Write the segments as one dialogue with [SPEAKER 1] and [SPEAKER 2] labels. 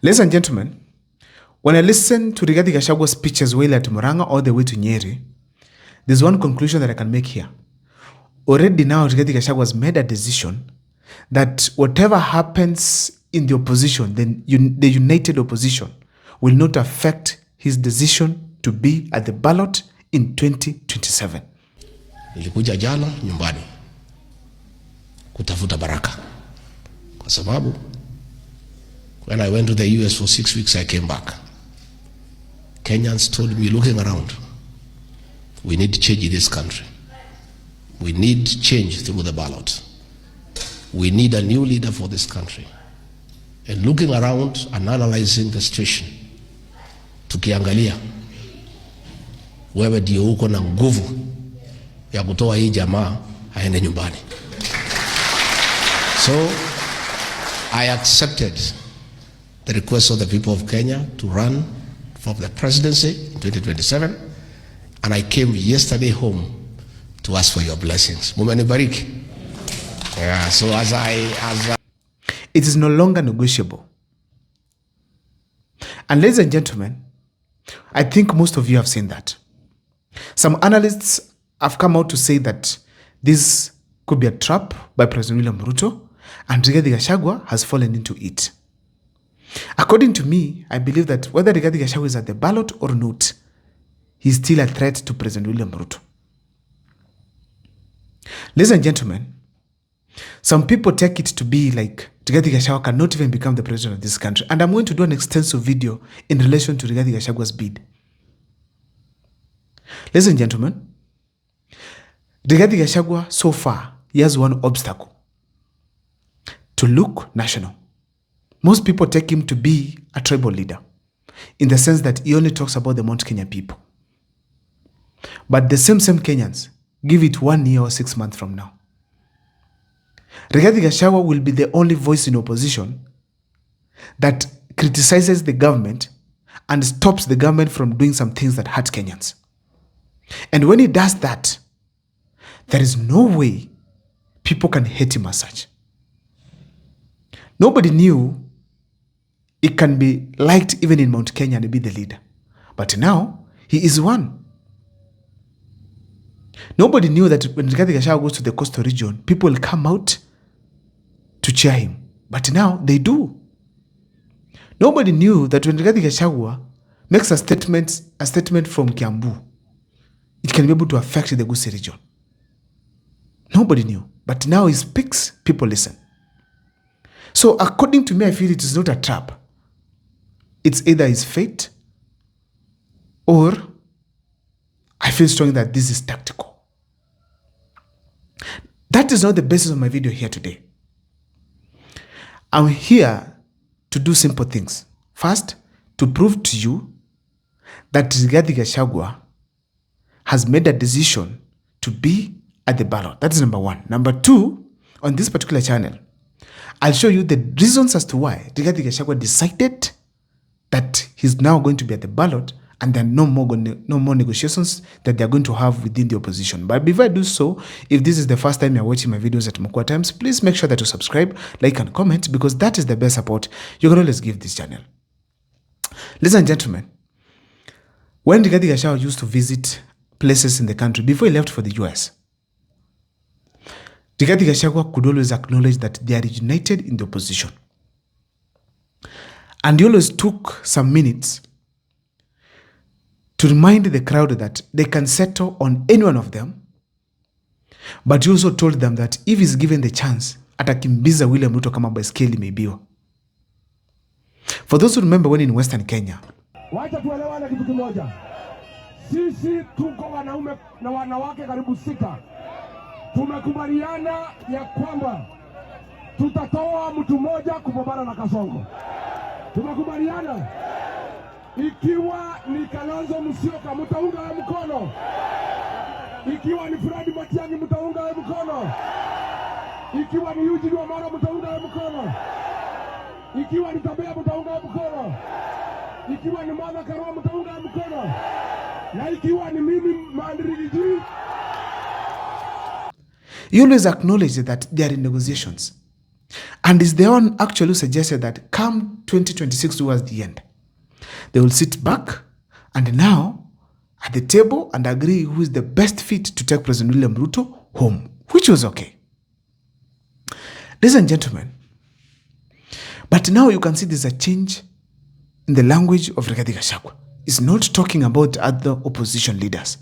[SPEAKER 1] Ladies and gentlemen, when I listen to Rigathi Gachagua's speeches while at Murang'a all the way to Nyeri, there's one conclusion that I can make here. Already now, Rigathi Gachagua has made a decision that whatever happens in the opposition, the united opposition, will not affect his decision to be at the ballot in 2027.
[SPEAKER 2] Nilikuja jana nyumbani kutafuta baraka kwa sababu when I went to the US for 6 weeks I came back. Kenyans told me, looking around, we need change in this country. We need change through the ballot. We need a new leader for this country. And looking around and analyzing the situation, tukiangalia wewe ndio uko na nguvu ya kutoa hii jamaa aende nyumbani. So I accepted the request of the people of Kenya to run for the presidency in 2027, and I came yesterday home to ask for your blessings. Mumenibariki. Yeah, so
[SPEAKER 1] it is no longer negotiable. And ladies and gentlemen, I think most of you have seen that. Some analysts have come out to say that this could be a trap by President William Ruto, and Rigathi Gachagua has fallen into it. According to me, I believe that whether Rigathi Gachagua is at the ballot or not, he's still a threat to President William Ruto. Ladies and gentlemen, some people take it to be like Rigathi Gachagua cannot even become the president of this country. And I'm going to do an extensive video in relation to Rigathi Gachagua's bid. Ladies and gentlemen, Rigathi Gachagua, so far, he has one obstacle: to look national. Most people take him to be a tribal leader, in the sense that he only talks about the Mount Kenya people. But the same Kenyans, give it 1 year or 6 months from now, Rigathi Gachagua will be the only voice in opposition that criticizes the government and stops the government from doing some things that hurt Kenyans. And when he does that, there is no way people can hate him as such. Nobody knew it can be liked even in Mount Kenya and be the leader. But now, he is one. Nobody knew that when Rigathi Gachagua goes to the coastal region, people will come out to cheer him. But now, they do. Nobody knew that when Rigathi Gachagua makes a statement from Kiambu, it can be able to affect the Gusii region. Nobody knew. But now he speaks, people listen. So according to me, I feel it is not a trap. It's either his fate, or I feel strongly that this is tactical. That is not the basis of my video here today. I'm here to do simple things. First, to prove to you that Rigathi Gachagua has made a decision to be at the ballot. That is number one. Number two, on this particular channel, I'll show you the reasons as to why Rigathi Gachagua decided that he's now going to be at the ballot, and there are no more negotiations that they're going to have within the opposition. But before I do so, if this is the first time you're watching my videos at Mukwa Times, please make sure that you subscribe, like, and comment, because that is the best support you can always give this channel. Ladies and gentlemen, when Rigathi Gachagua used to visit places in the country before he left for the US, Rigathi Gachagua could always acknowledge that they are united in the opposition. And he always took some minutes to remind the crowd that they can settle on any one of them. But he also told them that if he's given the chance, atakimbiza William Ruto kama baiskeli imeibiwa. For those who remember when in Western Kenya,
[SPEAKER 3] wacha tuelewane kitu kimoja. Sisi tuko wanaume na wanawake karibu 6. Tumekubaliana ya kwamba tutatoa mtu mmoja kupambana na Kasongo. Tumekubaliana. Ikiwa ni Kalonzo Musyoka mtaunga mkono. Ikiwa ni Fred Matiang'i mtaunga mkono. Ikiwa ni Eugene Wamalwa mtaunga mkono. Ikiwa ni Tabea mtaunga mkono. Ikiwa ni Martha Karua mtaunga mkono. Na ikiwa ni mimi Mandirigi.
[SPEAKER 1] He always acknowledged that they are in negotiations. And is the one actually who suggested that come 2026 towards the end, they will sit back and now at the table and agree who is the best fit to take President William Ruto home, which was okay. Ladies and gentlemen, but now you can see there's a change in the language of Rigathi Gachagua. He's not talking about other opposition leaders.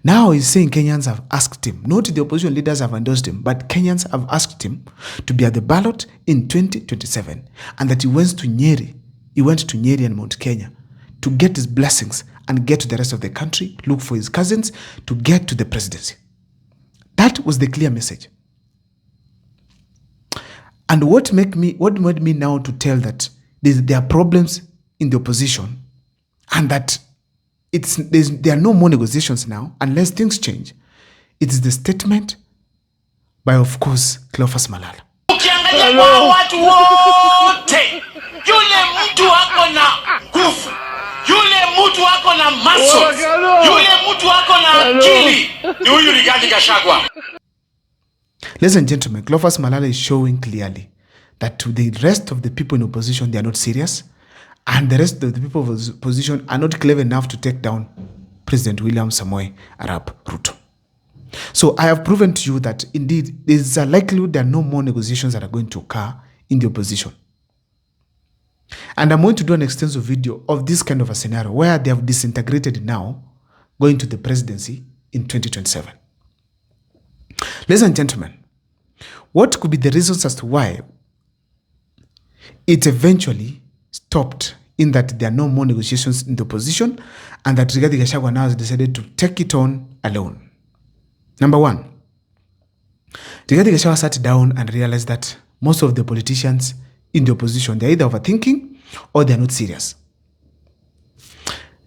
[SPEAKER 1] Now he's saying Kenyans have asked him, not the opposition leaders have endorsed him, but Kenyans have asked him to be at the ballot in 2027, and that he went to Nyeri and Mount Kenya to get his blessings and get to the rest of the country, look for his cousins to get to the presidency. That was the clear message. And what made me now to tell that there are problems in the opposition and that there are no more negotiations now unless things change. It is the statement by, of course, Cleophas Malala.
[SPEAKER 4] Ukiangalia kwa watu wote, yule mtu wako na nguvu, yule mtu wako na muscles, yule mtu wako na akili, ni huyu Rigathi Gachagua.
[SPEAKER 1] Ladies and gentlemen, Cleophas Malala is showing clearly that to the rest of the people in opposition, they are not serious, and the rest of the people of opposition are not clever enough to take down President William Samoei Arap Ruto. So I have proven to you that indeed there is a likelihood there are no more negotiations that are going to occur in the opposition. And I'm going to do an extensive video of this kind of a scenario where they have disintegrated now, going to the presidency in 2027. Ladies and gentlemen, what could be the reasons as to why it eventually stopped in that there are no more negotiations in the opposition and that Rigathi Gachagua now has decided to take it on alone? Number one, Rigathi Gachagua sat down and realized that most of the politicians in the opposition, they're either overthinking or they're not serious.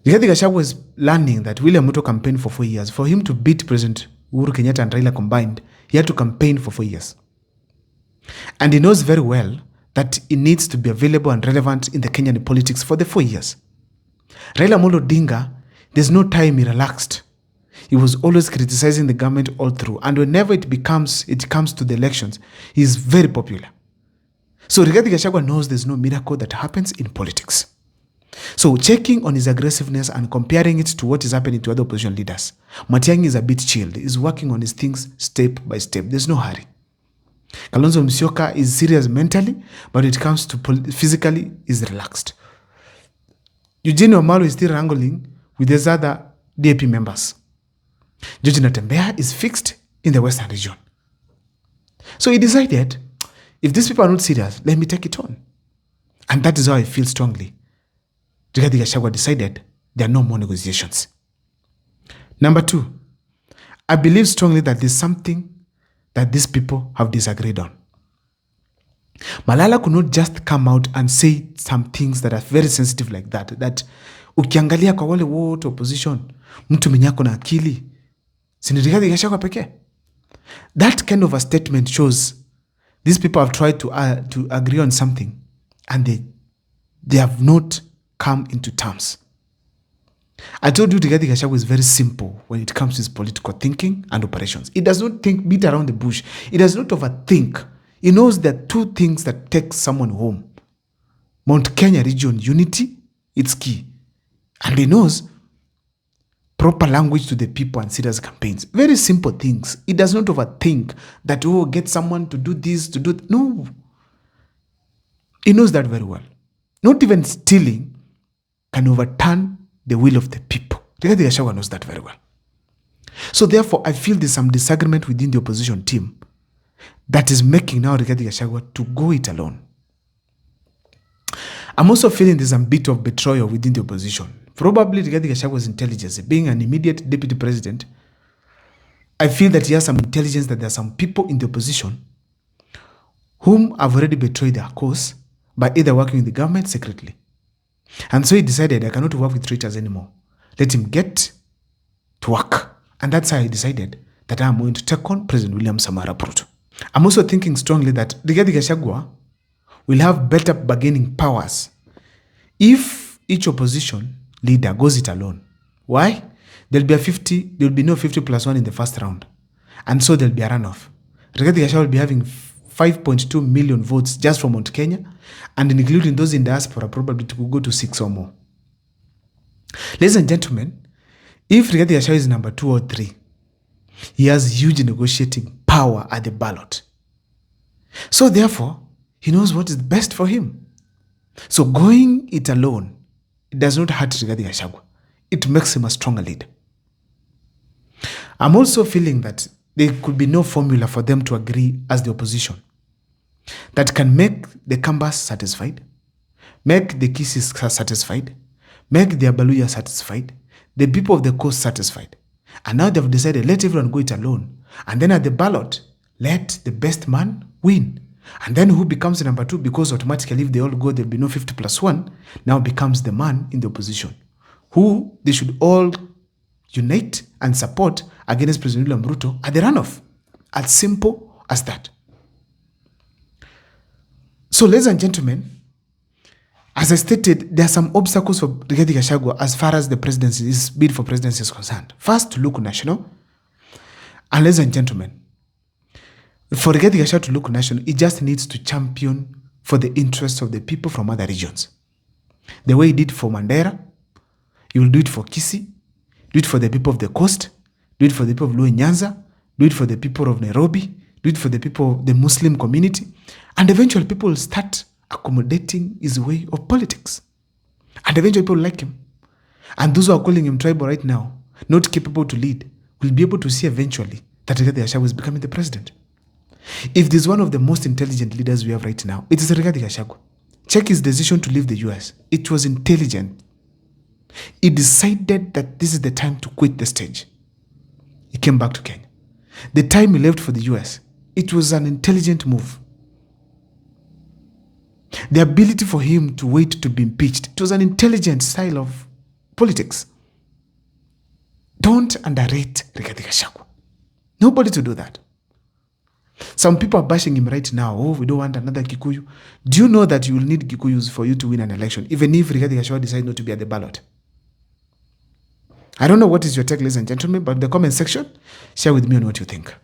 [SPEAKER 1] Rigathi Gachagua was learning that William Ruto campaigned for 4 years. For him to beat President Uhuru Kenyatta and Raila combined, he had to campaign for 4 years. And he knows very well that it needs to be available and relevant in the Kenyan politics for the 4 years. Raila Amolo Odinga, there's no time he relaxed. He was always criticizing the government all through. And whenever it comes to the elections, he's very popular. So Rigathi Gachagua knows there's no miracle that happens in politics. So checking on his aggressiveness and comparing it to what is happening to other opposition leaders, Matiang'i is a bit chilled. He's working on his things step by step. There's no hurry. Kalonzo Musyoka is serious mentally, but when it comes to physically, is relaxed. Eugene Wamalwa is still wrangling with his other DAP members. George Natembeya is fixed in the Western region. So he decided, if these people are not serious, let me take it on. And that is how I feel strongly. Rigathi Gachagua decided there are no more negotiations. Number two, I believe strongly that there's something that these people have disagreed on. Malala could not just come out and say some things that are very sensitive like that. That ukiangalia kwa wale wote opposition, mtu mwenye ako na akili, si ni Rigathi Gachagua pekee. That kind of a statement shows these people have tried to agree on something and they have not come into terms. I told you Rigathi Gachagua is very simple when it comes to his political thinking and operations. He does not beat around the bush. He does not overthink. He knows there are two things that take someone home. Mount Kenya region unity, it's key. And he knows proper language to the people and serious campaigns. Very simple things. He does not overthink that, get someone to do this, to do that. No. He knows that very well. Not even stealing can overturn the will of the people. Rigathi Gachagua knows that very well. So therefore, I feel there's some disagreement within the opposition team that is making now Rigathi Gachagua to go it alone. I'm also feeling there's a bit of betrayal within the opposition. Probably Rigathi Gachagua's intelligence, being an immediate deputy president, I feel that he has some intelligence that there are some people in the opposition whom have already betrayed their cause by either working with the government secretly. And so he decided, I cannot work with traitors anymore. Let him get to work. And that's how he decided that I'm going to take on President William Samoei Arap Ruto. I'm also thinking strongly that Rigathi Gachagua will have better bargaining powers if each opposition leader goes it alone. Why? There will be no 50+1 in the first round. And so there'll be a runoff. Rigathi Gachagua will be having 5.2 million votes just from Mount Kenya, and including those in diaspora, probably it could go to 6 or more. Ladies and gentlemen, if Rigathi Gachagua is number 2 or 3, he has huge negotiating power at the ballot. So therefore, he knows what is best for him. So going it alone, it does not hurt Rigathi Gachagua. It makes him a stronger leader. I'm also feeling that there could be no formula for them to agree as the opposition that can make the Kambas satisfied, make the Kisis satisfied, make the Abaluya satisfied, the people of the coast satisfied. And now they've decided, let everyone go it alone. And then at the ballot, let the best man win. And then who becomes the number 2? Because automatically if they all go, there'll be no 50+1, now becomes the man in the opposition, who they should all unite and support against President William Ruto at the runoff. As simple as that. So, ladies and gentlemen, as I stated, there are some obstacles for Rigathi Gachagua as far as the presidency, his bid for presidency is concerned. First, to look national. And ladies and gentlemen, for Rigathi Gachagua to look national, it just needs to champion for the interests of the people from other regions. The way he did for Mandera, he will do it for Kisii, do it for the people of the coast, do it for the people of Luo Nyanza, do it for the people of Nairobi, do it for the people of the Muslim community, and eventually people will start accommodating his way of politics. And eventually people will like him. And those who are calling him tribal right now, not capable to lead, will be able to see eventually that Rigathi Gachagua is becoming the president. If there's one of the most intelligent leaders we have right now, it is Rigathi Gachagua. Check his decision to leave the US. It was intelligent. He decided that this is the time to quit the stage. He came back to Kenya. The time he left for the US, it was an intelligent move. The ability for him to wait to be impeached, it was an intelligent style of politics. Don't underrate Rigathi Gachagua. Nobody to do that. Some people are bashing him right now. Oh, we don't want another Kikuyu. Do you know that you will need Kikuyus for you to win an election, even if Rigathi Gachagua decides not to be at the ballot? I don't know what is your take, ladies and gentlemen, but in the comment section, share with me on what you think.